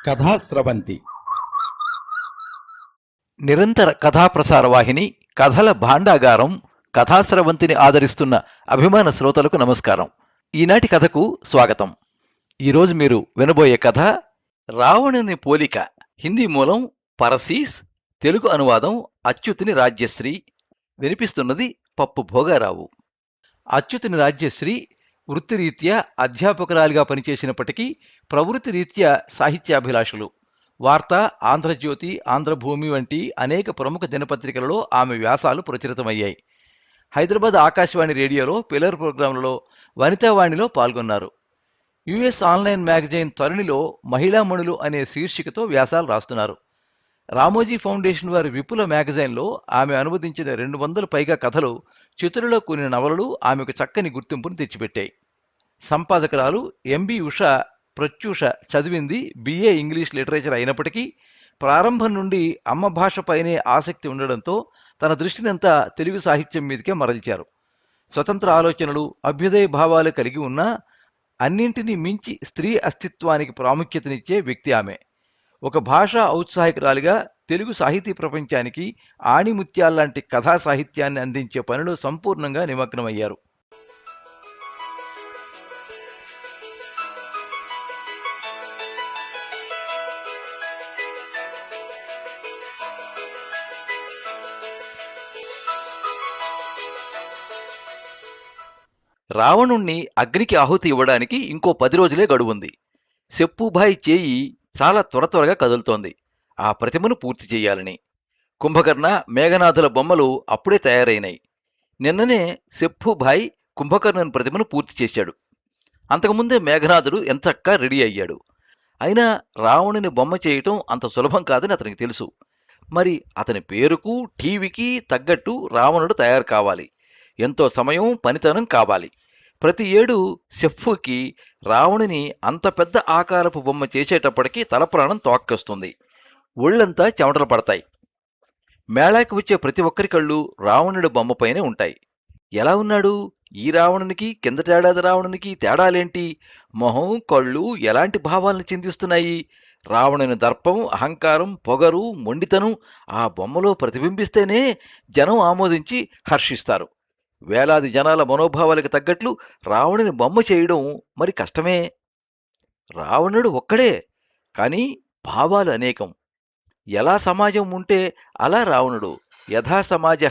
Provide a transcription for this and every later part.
కథాస్రవంతి నిరంతర కథాప్రసార వాహిని కథల భాండాగారం కథాస్రవంతిని ఆదరిస్తున్న అభిమాన శ్రోతలకు నమస్కారం. ఈనాటి కథకు స్వాగతం. ఈరోజు మీరు వినబోయే కథ రావణుని పోలిక. హిందీ మూలం పరసీస్, తెలుగు అనువాదం అచ్యుతుని రాజ్యశ్రీ. వినిపిస్తున్నది పప్పు భోగారావు. అచ్యుతుని రాజ్యశ్రీ వృత్తిరీత్యా అధ్యాపకురాలిగా పనిచేసినప్పటికీ ప్రవృత్తి రీత్యా సాహిత్యాభిలాషులు. వార్త, ఆంధ్రజ్యోతి, ఆంధ్రభూమి వంటి అనేక ప్రముఖ దినపత్రికలలో ఆమె వ్యాసాలు ప్రచురితమయ్యాయి. హైదరాబాద్ ఆకాశవాణి రేడియోలో పిల్లర్ ప్రోగ్రాంలలో వనితావాణిలో పాల్గొన్నారు. యుఎస్ ఆన్లైన్ మ్యాగజైన్ తరుణిలో మహిళామణులు అనే శీర్షికతో వ్యాసాలు రాస్తున్నారు. రామోజీ ఫౌండేషన్ వారి విపుల మ్యాగజైన్లో ఆమె అనువదించిన 200 పైగా కథలు, చిత్రులో కొన్ని నవలలు ఆమెకు చక్కని గుర్తింపును తెచ్చిపెట్టాయి. సంపాదకురాలు ఎంబి ఉషా ప్రత్యూష చదివింది బిఏ ఇంగ్లీష్ లిటరేచర్ అయినప్పటికీ ప్రారంభం నుండి అమ్మ భాషపైనే ఆసక్తి ఉండడంతో తన దృష్టినంతా తెలుగు సాహిత్యం మీదకే మరల్చారు. స్వతంత్ర ఆలోచనలు, అభ్యుదయ భావాలు కలిగి ఉన్నా అన్నింటినీ మించి స్త్రీ అస్తిత్వానికి ప్రాముఖ్యతనిచ్చే వ్యక్తి ఆమె. ఒక భాషా ఔత్సాహికురాలిగా తెలుగు సాహితీ ప్రపంచానికి ఆణిముత్యాల్లాంటి కథా సాహిత్యాన్ని అందించే పనిలో సంపూర్ణంగా నిమగ్నమయ్యారు. రావణుణ్ణి అగ్నికి ఆహుతి ఇవ్వడానికి ఇంకో 10 రోజులే గడువుంది. సెప్పుభాయ్ చేయి చాలా త్వరగా కదులుతోంది. ఆ ప్రతిమను పూర్తి చేయాలని. కుంభకర్ణ, మేఘనాథుల బొమ్మలు అప్పుడే తయారైనాయి. నిన్ననే సెప్పుభాయ్ కుంభకర్ణుని ప్రతిమను పూర్తి చేశాడు. అంతకుముందే మేఘనాథుడు ఎంచక్కా రెడీ అయ్యాడు. అయినా రావణుని బొమ్మ చేయటం అంత సులభం కాదని అతనికి తెలుసు. మరి అతని పేరుకు, టీవీకి తగ్గట్టు రావణుడు తయారు కావాలి. ఎంతో సమయం, పనితనం కావాలి. ప్రతి ఏడు సెఫ్ఫుకి రావణుని అంత పెద్ద ఆకారపు బొమ్మ చేసేటప్పటికీ తలప్రాణం తోక్కొస్తుంది. ఒళ్ళంతా చెమటలు పడతాయి. మేళాకి వచ్చే ప్రతి ఒక్కరి కళ్ళు రావణుడి బొమ్మపైనే ఉంటాయి. ఎలా ఉన్నాడు ఈ రావణునికి, కిందటేడాది రావణునికి తేడాలేంటి? మొహం, కళ్ళు ఎలాంటి భావాలను చిందిస్తున్నాయి? రావణుని దర్పం, అహంకారం, పొగరు, మొండితనం ఆ బొమ్మలో ప్రతిబింబిస్తేనే జనం ఆమోదించి హర్షిస్తారు. వేలాది జనాల మనోభావాలకు తగ్గట్లు రావణుని బొమ్మ చేయడం మరి కష్టమే. రావణుడు ఒక్కడే, కానీ భావాలు అనేకం. ఎలా సమాజం ఉంటే అలా రావణుడు. యథా సమాజ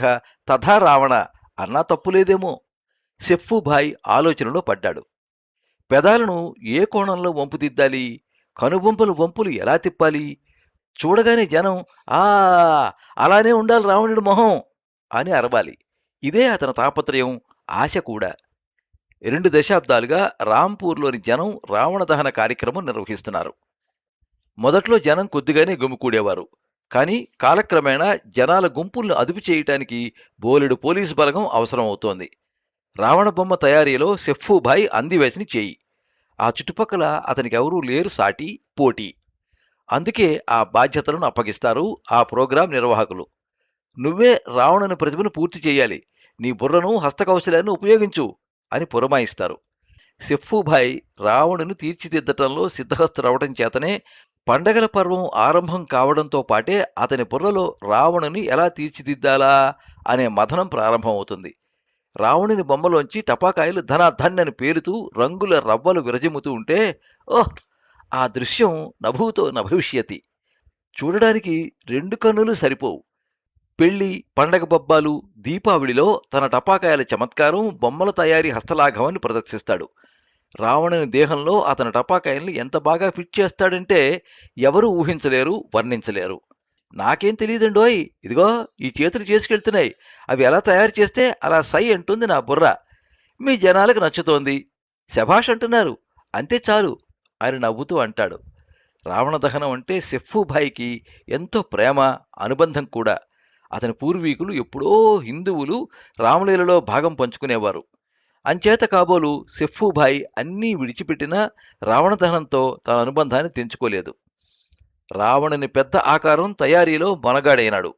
తథా రావణ అన్నా తప్పులేదేమో. సెప్పుభాయ్ ఆలోచనలో పడ్డాడు. పెదాలను ఏ కోణంలో వంపుదిద్దాలి? కనుబొంపుల వంపులు ఎలా తిప్పాలి? చూడగానే జనం ఆ అలానే ఉండాలి రావణుడి మొహం అని అరవాలి. ఇదే అతని తాపత్రయం, ఆశ కూడా. 2 దశాబ్దాలుగా రాంపూర్లోని జనం రావణ దహన కార్యక్రమం నిర్వహిస్తున్నారు. మొదట్లో జనం కొద్దిగానే గుమికూడేవారు. కానీ కాలక్రమేణా జనాల గుంపులను అదుపు చేయటానికి బోలెడు పోలీసు బలగం అవసరం అవుతోంది. రావణ బొమ్మ తయారీలో సెప్పుభాయ్ అందివేసిన చేయి. ఆ చుట్టుపక్కల అతనికి ఎవరూ లేరు సాటి, పోటీ. అందుకే ఆ బాధ్యతలను అప్పగిస్తారు ఆ ప్రోగ్రాం నిర్వాహకులు. నువ్వే రావణుని ప్రతిభను పూర్తి చేయాలి, నీ బుర్రను, హస్తకౌశలాన్ని ఉపయోగించు అని పురమాయిస్తారు. సెప్పుభాయ్ రావణుని తీర్చిదిద్దటంలో సిద్ధహస్తుడవటం చేతనే పండగల పర్వం ఆరంభం కావడంతో పాటే అతని బుర్రలో రావణుని ఎలా తీర్చిదిద్దాలా అనే మథనం ప్రారంభమవుతుంది. రావణుని బొమ్మలోంచి టపాకాయలు ధనాధన్ అని పేలుతూ రంగుల రవ్వలు విరజిమ్ముతూ ఉంటే ఓహ్, ఆ దృశ్యం నభూతో నభవిష్యతి. చూడడానికి 2 కన్నులు సరిపోవు. పెళ్లి, పండగ పబ్బాలు, దీపావళిలో తన టపాకాయల చమత్కారం, బొమ్మల తయారీ హస్తలాఘవాన్ని ప్రదర్శిస్తాడు. రావణుని దేహంలో అతని టపాకాయల్ని ఎంత బాగా ఫిట్ చేస్తాడంటే ఎవరూ ఊహించలేరు, వర్ణించలేరు. నాకేం తెలియదండోయ్, ఇదిగో ఈ చేతులు చేసుకెళ్తున్నాయి, అవి ఎలా తయారు చేస్తే అలా సై అంటుంది నా బుర్ర. మీ జనాలకు నచ్చుతోంది, శభాష్ అంటున్నారు, అంతే చాలు అని నవ్వుతూ అంటాడు. రావణ దహనం అంటే సెప్పుభాయ్కి ఎంతో ప్రేమ, అనుబంధం కూడా. అతని పూర్వీకులు ఎప్పుడో హిందువులు రామలీలలో భాగం పంచుకునేవారు. అంచేత కాబోలు సెప్పుభాయ్ అన్నీ విడిచిపెట్టినా రావణదహనంతో తన అనుబంధాన్ని తెంచుకోలేదు. రావణుని పెద్ద ఆకారం తయారీలో మొనగాడైనాడు.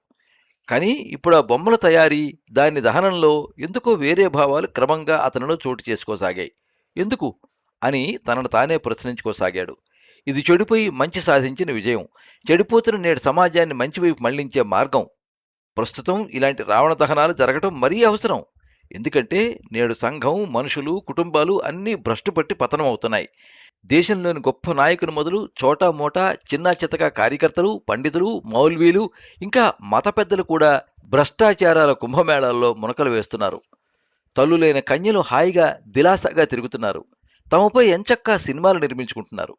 కానీ ఇప్పుడు ఆ బొమ్మల తయారీ, దాని దహనంలో ఎందుకో వేరే భావాలు క్రమంగా అతనిలో చోటు చేసుకోసాగాయి. ఎందుకు అని తనను తానే ప్రశ్నించుకోసాగాడు. ఇది చెడిపోయి మంచి సాధించిన విజయం. చెడిపోతున్న నేడు సమాజాన్ని మంచి వైపు మళ్లించే మార్గం. ప్రస్తుతం ఇలాంటి రావణ దహనాలు జరగటం మరీ అవసరం. ఎందుకంటే నేడు సంఘం, మనుషులు, కుటుంబాలు అన్నీ భ్రష్టుపట్టి పతనం అవుతున్నాయి. దేశంలోని గొప్ప నాయకులు మొదలు చోటా మోటా చిన్నా చితకా కార్యకర్తలు, పండితులు, మౌల్వీలు, ఇంకా మత పెద్దలు కూడా భ్రష్టాచారాల కుంభమేళాల్లో మునకలు వేస్తున్నారు. తల్లులైన కన్యలు హాయిగా దిలాసాగా తిరుగుతున్నారు. తమపై ఎంచక్కా సినిమాలు నిర్మించుకుంటున్నారు.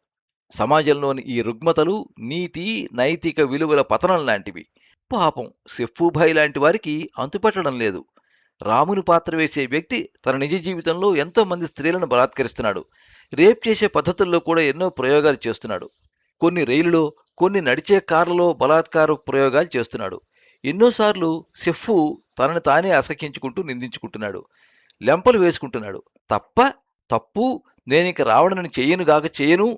సమాజంలోని ఈ రుగ్మతలు నీతి, నైతిక విలువల పతనం లాంటివి. పాపం సెఫ్ఫూభాయ్ లాంటి వారికి అంతుపట్టడం లేదు. రాముని పాత్ర వేసే వ్యక్తి తన నిజ జీవితంలో ఎంతో మంది స్త్రీలను బలాత్కరిస్తున్నాడు. రేప్ చేసే పద్ధతుల్లో కూడా ఎన్నో ప్రయోగాలు చేస్తున్నాడు. కొన్ని రైలులో, కొన్ని నడిచే కార్లలో బలాత్కార ప్రయోగాలు చేస్తున్నాడు. ఎన్నోసార్లు సెఫ్ఫు తనని తానే అసహ్యించుకుంటూ నిందించుకుంటున్నాడు. లెంపలు వేసుకుంటున్నాడు. తప్పు, నేనిక రావణుని చెయ్యనుగాక చెయ్యను.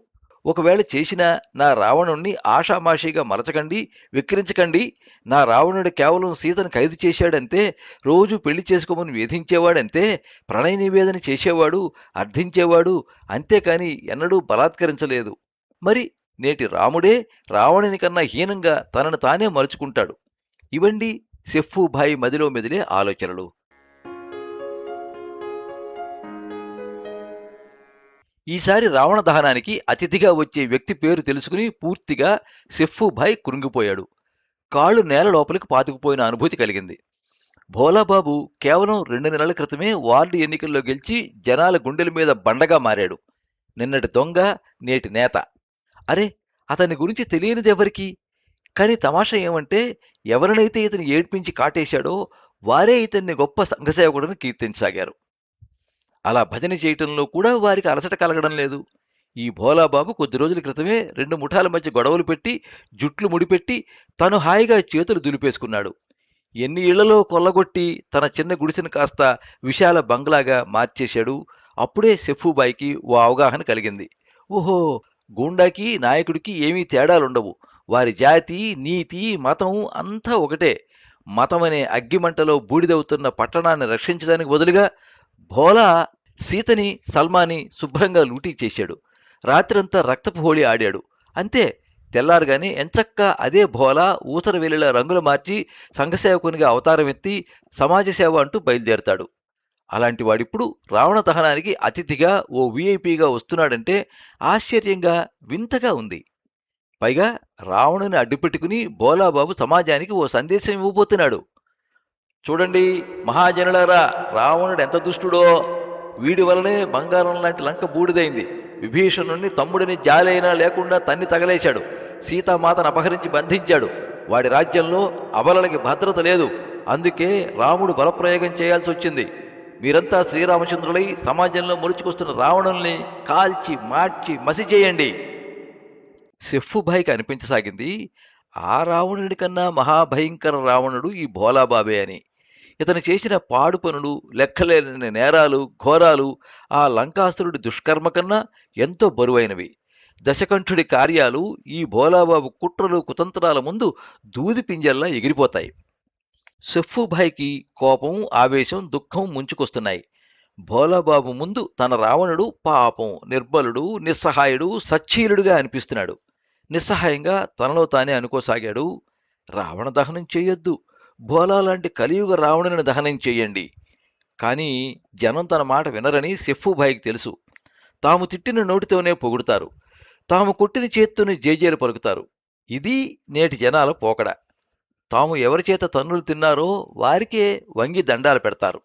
ఒకవేళ చేసినా నా రావణుణ్ణి ఆషామాషీగా మలచకండి, విక్రించకండి. నా రావణుడు కేవలం సీతను ఖైదు చేశాడంతే, రోజు పెళ్లి చేసుకోమని వేధించేవాడంతే, ప్రణయ నివేదన చేసేవాడు, అర్థించేవాడు, అంతేకాని ఎన్నడూ బలాత్కరించలేదు. మరి నేటి రాముడే రావణుని కన్నా హీనంగా తనను తానే మలుచుకుంటాడు. ఇవండి సెఫ్ఫూభాయ్ మదిలో మెదిలే ఆలోచనలు. ఈసారి రావణ దహనానికి అతిథిగా వచ్చే వ్యక్తి పేరు తెలుసుకుని పూర్తిగా సెఫ్ఫూభాయ్ కృంగిపోయాడు. కాళ్ళు నేల లోపలికి పాతుకుపోయిన అనుభూతి కలిగింది. భోలాబాబు కేవలం 2 నెలల క్రితమే వార్డు ఎన్నికల్లో గెలిచి జనాల గుండెల మీద బండగా మారాడు. నిన్నటి దొంగ, నేటి నేత. అరే, అతని గురించి తెలియనిదెవరికి? కానీ తమాషా ఏమంటే, ఎవరినైతే ఇతను ఏడ్పించి కాటేశాడో వారే ఇతన్ని గొప్ప సంఘసేవకుడని కీర్తించసాగారు. అలా భజన చేయటంలో కూడా వారికి అలసట కలగడం లేదు. ఈ భోలాబాబు కొద్ది రోజుల క్రితమే 2 ముఠాల మధ్య గొడవలు పెట్టి, జుట్లు ముడిపెట్టి, తను హాయిగా చేతులు దులిపేసుకున్నాడు. ఎన్ని ఇళ్లలో కొల్లగొట్టి తన చిన్న గుడిసెను కాస్త విశాల బంగ్లాగా మార్చేశాడు. అప్పుడే సెఫ్ఫూభాయ్కి ఓ అవగాహన కలిగింది. ఓహో, గూండాకి, నాయకుడికి ఏమీ తేడాలుండవు. వారి జాతి, నీతి, మతం అంతా ఒకటే. మతమనే అగ్గిమంటలో బూడిదవుతున్న పట్టణాన్ని రక్షించడానికి బదులుగా భోలా సీతని, సల్మాని శుభ్రంగా లూటీ చేశాడు. రాత్రంతా రక్తపు హోళీ ఆడాడు. అంతే, తెల్లారుగానే ఎంచక్కా అదే భోలా ఊసర వెల్లిలా రంగులు మార్చి సంఘసేవకునిగా అవతారం ఎత్తి సమాజ సేవ అంటూ బయలుదేరతాడు. అలాంటి వాడిప్పుడు రావణ దహనానికి అతిథిగా ఓ వీఐపీగా వస్తున్నాడంటే ఆశ్చర్యంగా, వింతగా ఉంది. పైగా రావణుని అడ్డుపెట్టుకుని భోలాబాబు సమాజానికి ఓ సందేశం ఇవ్వబోతున్నాడు. చూడండి మహాజనులారా, రావణుడు ఎంత దుష్టుడో! వీడి వలనే బంగారం లాంటి లంక బూడిదైంది. విభీషణుణ్ణి తమ్ముడిని జాలైనా లేకుండా తన్ని తగలేశాడు. సీతామాతను అపహరించి బంధించాడు. వాడి రాజ్యంలో అబలలకి భద్రత లేదు. అందుకే రాముడు బలప్రయోగం చేయాల్సి వచ్చింది. మీరంతా శ్రీరామచంద్రులై సమాజంలో మొలుచుకొస్తున్న రావణుల్ని కాల్చి మార్చి మసి చేయండి. సెఫ్ఫూభాయ్కి అనిపించసాగింది, ఆ రావణుడి కన్నా మహాభయంకర రావణుడు ఈ భోలాబాబే అని. ఇతను చేసిన పాడు పనులు, లెక్కలేని నేరాలు, ఘోరాలు ఆ లంకాసురుడి దుష్కర్మ కన్నా ఎంతో బరువైనవి. దశకంఠుడి కార్యాలు ఈ భోలాబాబు కుట్రలు, కుతంత్రాల ముందు దూది పింజల్లా ఎగిరిపోతాయి. సెఫ్ఫూభాయ్కి కోపం, ఆవేశం, దుఃఖం ముంచుకొస్తున్నాయి. భోలాబాబు ముందు తన రావణుడు పాపం, నిర్బలుడు, నిస్సహాయుడు, సచ్చీలుడుగా అనిపిస్తున్నాడు. నిస్సహాయంగా తనలో తానే అనుకోసాగాడు, రావణ దహనం చేయొద్దు, భోలా లాంటి కలియుగ రావణుని దహనం చేయండి. కానీ జనం తన మాట వినరని సెఫ్ఫూభాయ్కి తెలుసు. తాము తిట్టిన నోటితోనే పొగుడుతారు, తాము కొట్టిన చేత్తోనే జేజేలు పలుకుతారు. ఇది నేటి జనాల పోకడ. తాము ఎవరి చేత తన్నులు తిన్నారో వారికే వంగి దండాలు పెడతారు.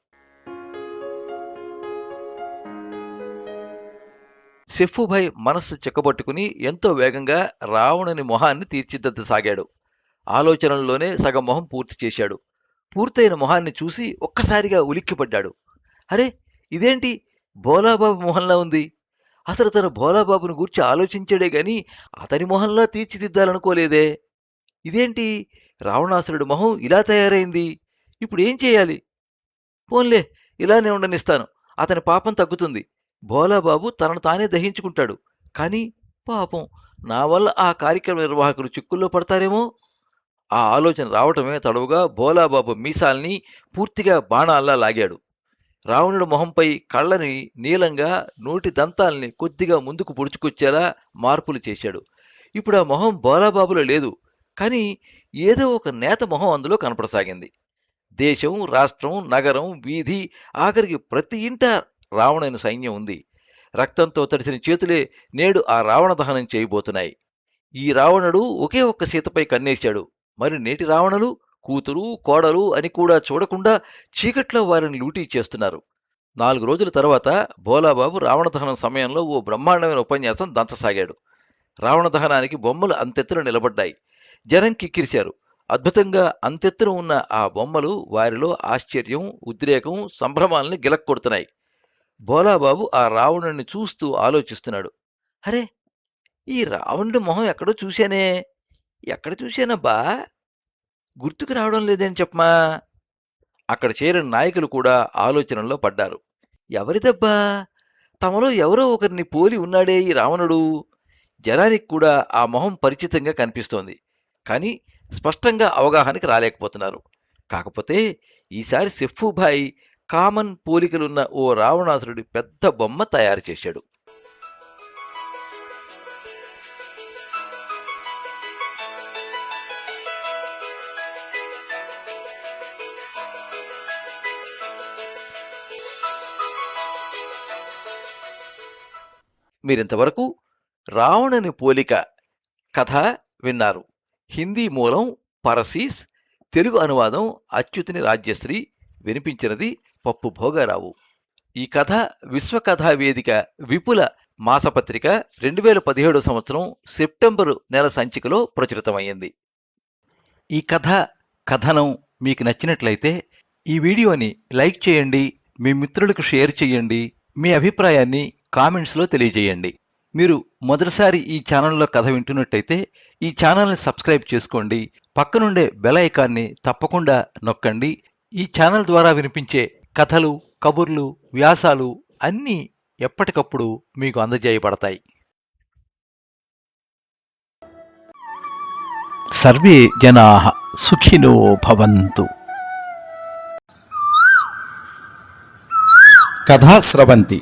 సెఫ్ఫూభాయ్ మనస్సు చిక్కబట్టుకుని ఎంతో వేగంగా రావణుని మొహాన్ని తీర్చిదిద్దసాగాడు. ఆలోచనల్లోనే సగం మొహం పూర్తి చేశాడు. పూర్తయిన మొహాన్ని చూసి ఒక్కసారిగా ఉలిక్కిపడ్డాడు. అరే, ఇదేంటి భోలాబాబు మొహంలా ఉంది? అసలు తను భోలాబాబును గూర్చి ఆలోచించాడే గాని అతని మొహంలా తీర్చిదిద్దాలనుకోలేదే. ఇదేంటి రావణాసురుడి మొహం ఇలా తయారైంది? ఇప్పుడేం చేయాలి? పోన్లే, ఇలానే ఉండనిస్తాను. అతని పాపం తగ్గుతుంది. భోలాబాబు తనను తానే దహించుకుంటాడు. కానీ పాపం, నా వల్ల ఆ కార్యక్రమ నిర్వాహకులు చిక్కుల్లో పడతారేమో. ఆ ఆలోచన రావటమే తడవుగా భోలాబాబు మీసాల్ని పూర్తిగా బాణాల్లా లాగాడు. రావణుడి మొహంపై కళ్ళని నీలంగా, నోటి దంతాల్ని కొద్దిగా ముందుకు పొడుచుకొచ్చేలా మార్పులు చేశాడు. ఇప్పుడు ఆ మొహం బోలాబాబులో లేదు, కానీ ఏదో ఒక నేత మొహం అందులో కనపడసాగింది. దేశం, రాష్ట్రం, నగరం, వీధి, ఆఖరికి ప్రతి ఇంట రావణుని సైన్యం ఉంది. రక్తంతో తడిసిన చేతులే నేడు ఆ రావణ దహనం చేయబోతున్నాయి. ఈ రావణుడు ఒకే ఒక్క సీతపై కన్నేశాడు. మరి నేటి రావణులు కూతురు, కోడలు అని కూడా చూడకుండా చీకట్లో వారిని లూటీ చేస్తున్నారు. 4 రోజుల తర్వాత భోలాబాబు రావణ దహనం సమయంలో ఓ బ్రహ్మాండమైన ఉపన్యాసం దంచసాగాడు. రావణ దహనానికి బొమ్మలు అంతెత్తున నిలబడ్డాయి. జనం కిక్కిరిశారు. అద్భుతంగా అంతెత్తున ఉన్న ఆ బొమ్మలు వారిలో ఆశ్చర్యం, ఉద్రేకం, సంభ్రమాల్ని గిలక్కొడుతున్నాయి. భోలాబాబు ఆ రావణుణ్ణి చూస్తూ ఆలోచిస్తున్నాడు. అరే, ఈ రావణుడి మొహం ఎక్కడో చూశానే, ఎక్కడ చూశానబ్బా, గుర్తుకు రావడం లేదని చెప్పమా. అక్కడ చేరిన నాయకులు కూడా ఆలోచనలో పడ్డారు. ఎవరిదబ్బా, తమలో ఎవరో ఒకరిని పోలి ఉన్నాడే ఈ రావణుడు. జనానికి కూడా ఆ మొహం పరిచితంగా కనిపిస్తోంది, కానీ స్పష్టంగా అవగాహనకి రాలేకపోతున్నారు. కాకపోతే ఈసారి సెఫ్ఫుభాయ్ కామన్ పోలికలున్న ఓ రావణాసురుడి పెద్ద బొమ్మ తయారు చేశాడు. మీరింతవరకు రావణుని పోలిక కథ విన్నారు. హిందీ మూలం పరసీస్, తెలుగు అనువాదం అచ్యుతిని రాజ్యశ్రీ, వినిపించినది పప్పు భోగారావు. ఈ కథ విశ్వకథా వేదిక విపుల మాసపత్రిక 2017 సంవత్సరం సెప్టెంబరు నెల సంచికలో ప్రచురితమైంది. ఈ కథనం మీకు నచ్చినట్లయితే ఈ వీడియోని లైక్ చేయండి, మీ మిత్రులకు షేర్ చేయండి, మీ అభిప్రాయాన్ని కామెంట్స్లో తెలియజేయండి. మీరు మొదటిసారి ఈ ఛానల్లో కథ వింటున్నట్టయితే ఈ ఛానల్ని సబ్స్క్రైబ్ చేసుకోండి. పక్కనుండే బెల్ ఐకాన్ని తప్పకుండా నొక్కండి. ఈ ఛానల్ ద్వారా వినిపించే కథలు, కబుర్లు, వ్యాసాలు అన్నీ ఎప్పటికప్పుడు మీకు అందజేయబడతాయి. సర్వే జనాః సుఖినో భవంతు. కథా స్రవంతి.